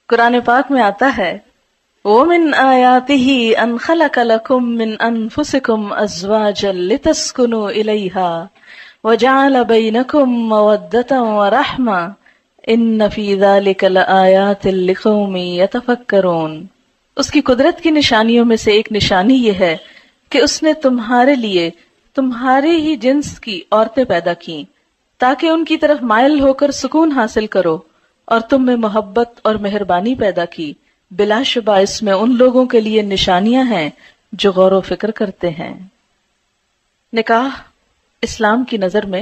قرآن پاک میں آتا ہے وَمِنْ آيَاتِهِ أَنْ خَلَقَ لَكُم مِّنْ أَنفُسِكُمْ أَزْوَاجًا لِتَسْكُنُوا إِلَيْهَا وَجَعَلَ بَيْنَكُم مَّوَدَّةً وَرَحْمَةً إِنَّ فِي ذَلِكَ لَآيَاتٍ لِقَوْمٍ يَتَفَكَّرُونَ۔ اس کی قدرت کی نشانیوں میں سے ایک نشانی یہ ہے کہ اس نے تمہارے لیے تمہارے ہی جنس کی عورتیں پیدا کی تاکہ ان کی طرف مائل ہو کر سکون حاصل کرو، اور تم میں محبت اور مہربانی پیدا کی۔ بلا شبہ اس میں ان لوگوں کے لیے نشانیاں ہیں جو غور و فکر کرتے ہیں۔ نکاح اسلام کی نظر میں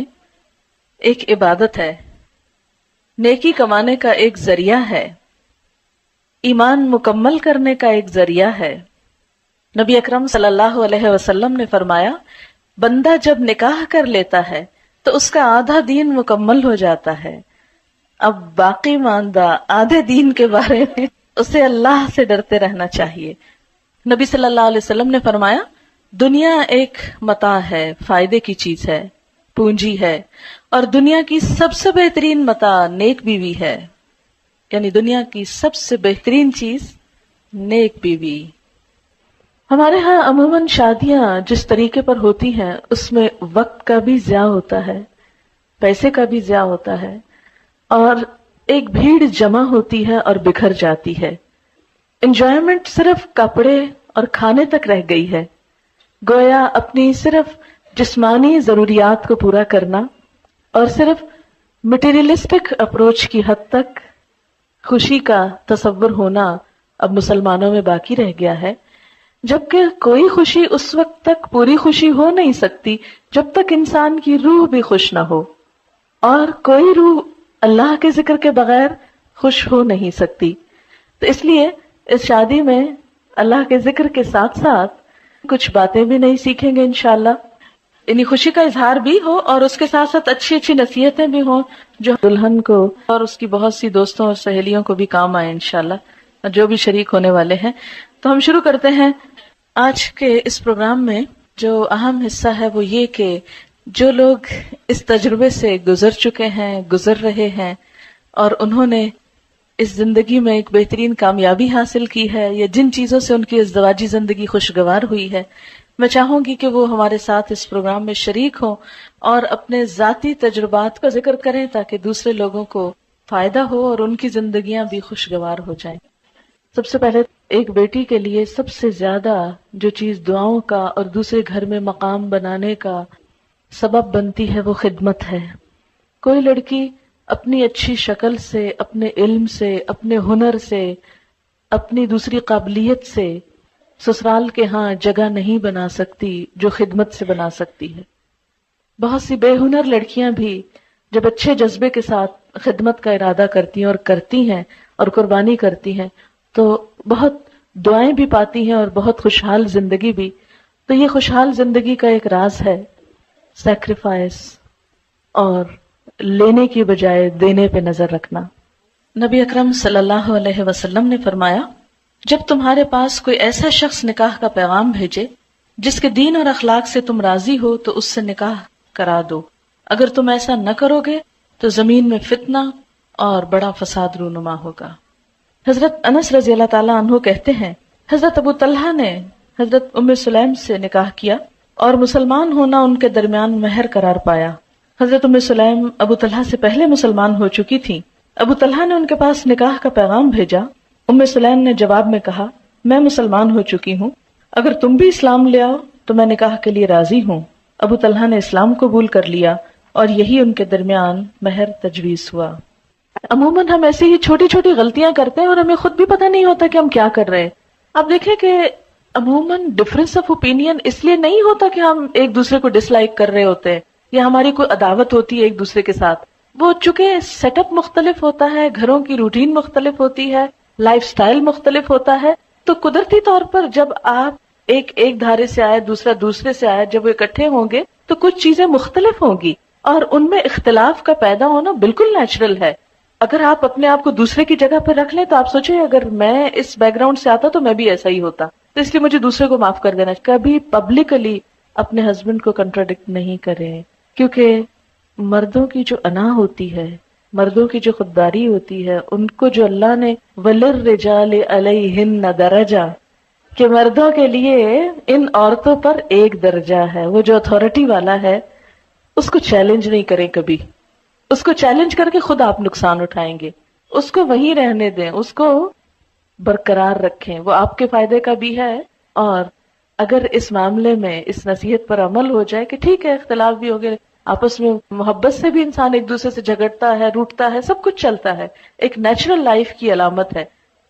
ایک عبادت ہے، نیکی کمانے کا ایک ذریعہ ہے، ایمان مکمل کرنے کا ایک ذریعہ ہے۔ نبی اکرم صلی اللہ علیہ وسلم نے فرمایا بندہ جب نکاح کر لیتا ہے تو اس کا آدھا دین مکمل ہو جاتا ہے۔ اب باقی ماندہ آدھے دین کے بارے میں اسے اللہ سے ڈرتے رہنا چاہیے۔ نبی صلی اللہ علیہ وسلم نے فرمایا دنیا ایک متاع ہے، فائدے کی چیز ہے، پونجی ہے، اور دنیا کی سب سے بہترین متاع نیک بیوی ہے، یعنی دنیا کی سب سے بہترین چیز نیک بیوی۔ ہمارے ہاں عموماً شادیاں جس طریقے پر ہوتی ہیں اس میں وقت کا بھی ضیاع ہوتا ہے، پیسے کا بھی ضیاع ہوتا ہے، اور ایک بھیڑ جمع ہوتی ہے اور بکھر جاتی ہے۔ انجوائمنٹ صرف کپڑے اور کھانے تک رہ گئی ہے، گویا اپنی صرف جسمانی ضروریات کو پورا کرنا اور صرف مٹیریلسٹک اپروچ کی حد تک خوشی کا تصور ہونا اب مسلمانوں میں باقی رہ گیا ہے، جبکہ کوئی خوشی اس وقت تک پوری خوشی ہو نہیں سکتی جب تک انسان کی روح بھی خوش نہ ہو، اور کوئی روح اللہ کے ذکر کے بغیر خوش ہو نہیں سکتی۔ تو اس لیے اس شادی میں اللہ کے ذکر کے ساتھ ساتھ کچھ باتیں بھی نہیں سیکھیں گے انشاءاللہ، یعنی خوشی کا اظہار بھی ہو اور اس کے ساتھ ساتھ اچھی اچھی نصیحتیں بھی ہوں جو دلہن کو اور اس کی بہت سی دوستوں اور سہیلیوں کو بھی کام آئے انشاءاللہ، اور جو بھی شریک ہونے والے ہیں۔ تو ہم شروع کرتے ہیں آج کے اس پروگرام میں۔ جو اہم حصہ ہے وہ یہ کہ جو لوگ اس تجربے سے گزر چکے ہیں، گزر رہے ہیں، اور انہوں نے اس زندگی میں ایک بہترین کامیابی حاصل کی ہے، یا جن چیزوں سے ان کی ازدواجی زندگی خوشگوار ہوئی ہے، میں چاہوں گی کہ وہ ہمارے ساتھ اس پروگرام میں شریک ہوں اور اپنے ذاتی تجربات کا ذکر کریں تاکہ دوسرے لوگوں کو فائدہ ہو اور ان کی زندگیاں بھی خوشگوار ہو جائیں۔ سب سے پہلے ایک بیٹی کے لیے سب سے زیادہ جو چیز دعاؤں کا اور دوسرے گھر میں مقام بنانے کا سبب بنتی ہے وہ خدمت ہے۔ کوئی لڑکی اپنی اچھی شکل سے، اپنے علم سے، اپنے ہنر سے، اپنی دوسری قابلیت سے سسرال کے ہاں جگہ نہیں بنا سکتی جو خدمت سے بنا سکتی ہے۔ بہت سی بے ہنر لڑکیاں بھی جب اچھے جذبے کے ساتھ خدمت کا ارادہ کرتی ہیں اور کرتی ہیں اور قربانی کرتی ہیں تو بہت دعائیں بھی پاتی ہیں اور بہت خوشحال زندگی بھی۔ تو یہ خوشحال زندگی کا ایک راز ہے سیکریفائس اور لینے کی بجائے دینے پہ نظر رکھنا۔ نبی اکرم صلی اللہ علیہ وسلم نے فرمایا جب تمہارے پاس کوئی ایسا شخص نکاح کا پیغام بھیجے جس کے دین اور اخلاق سے تم راضی ہو تو اس سے نکاح کرا دو، اگر تم ایسا نہ کرو گے تو زمین میں فتنہ اور بڑا فساد رونما ہوگا۔ حضرت انس رضی اللہ تعالیٰ عنہ کہتے ہیں حضرت ابو طلحہ نے حضرت ام سلیم سے نکاح کیا اور مسلمان ہونا ان کے درمیان مہر قرار پایا۔ حضرت ام سلیم ابو طلحہ سے پہلے مسلمان ہو چکی تھی۔ ابو طلحہ نے ان کے پاس نکاح کا پیغام بھیجا۔ ام سلیم نے جواب میں کہا میں مسلمان ہو چکی ہوں، اگر تم بھی اسلام لے آؤ تو میں نکاح کے لیے راضی ہوں۔ ابو طلحہ نے اسلام قبول کر لیا اور یہی ان کے درمیان مہر تجویز ہوا۔ عموماً ہم ایسی ہی چھوٹی چھوٹی غلطیاں کرتے ہیں اور ہمیں خود بھی پتہ نہیں ہوتا کہ ہم کیا کر رہے ہیں۔ آپ دیکھیں کہ عموماً ڈفرینس آف اوپینین اس لیے نہیں ہوتا کہ ہم ایک دوسرے کو ڈس لائک کر رہے ہوتے ہیں یا ہماری کوئی عداوت ہوتی ہے ایک دوسرے کے ساتھ، وہ چونکہ سیٹ اپ مختلف ہوتا ہے، گھروں کی روٹین مختلف ہوتی ہے، لائف سٹائل مختلف ہوتا ہے، تو قدرتی طور پر جب آپ ایک دھارے سے آئے دوسرا دوسرے سے آئے، جب وہ اکٹھے ہوں گے تو کچھ چیزیں مختلف ہوں گی اور ان میں اختلاف کا پیدا ہونا بالکل نیچرل ہے۔ اگر آپ اپنے آپ کو دوسرے کی جگہ پہ رکھ لیں تو آپ سوچیں اگر میں اس بیک گراؤنڈ سے آتا تو میں بھی ایسا ہی ہوتا، تو اس لیے مجھے دوسرے کو معاف کر دینا۔ کبھی پبلکلی اپنے ہسبینڈ کو کنٹراڈکٹ نہیں کریں، کیونکہ مردوں کی جو انا ہوتی ہے مردوں کی جو خودداری ہوتی ہے ان کو جو اللہ نے وَلِلرِّجَالِ عَلَيْهِنَّ درجہ، کہ مردوں کے لیے ان عورتوں پر ایک درجہ ہے، وہ جو اتھارٹی والا ہے اس کو چیلنج نہیں کریں کبھی، اس کو چیلنج کر کے خود آپ نقصان اٹھائیں گے، اس کو وہیں رہنے دیں، اس کو برقرار رکھیں، وہ آپ کے فائدے کا بھی ہے۔ اور اگر اس معاملے میں اس نصیحت پر عمل ہو جائے کہ ٹھیک ہے اختلاف بھی ہو گئے، آپس میں محبت سے بھی انسان ایک دوسرے سے جھگڑتا ہے، روٹتا ہے، سب کچھ چلتا ہے، ایک نیچرل لائف کی علامت ہے،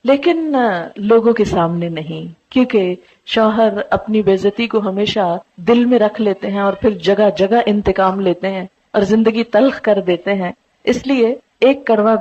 لیکن لوگوں کے سامنے نہیں، کیونکہ شوہر اپنی بے عزتی کو ہمیشہ دل میں رکھ لیتے ہیں اور پھر جگہ جگہ انتقام لیتے ہیں اور زندگی تلخ کر دیتے ہیں۔ اس لیے ایک کڑوا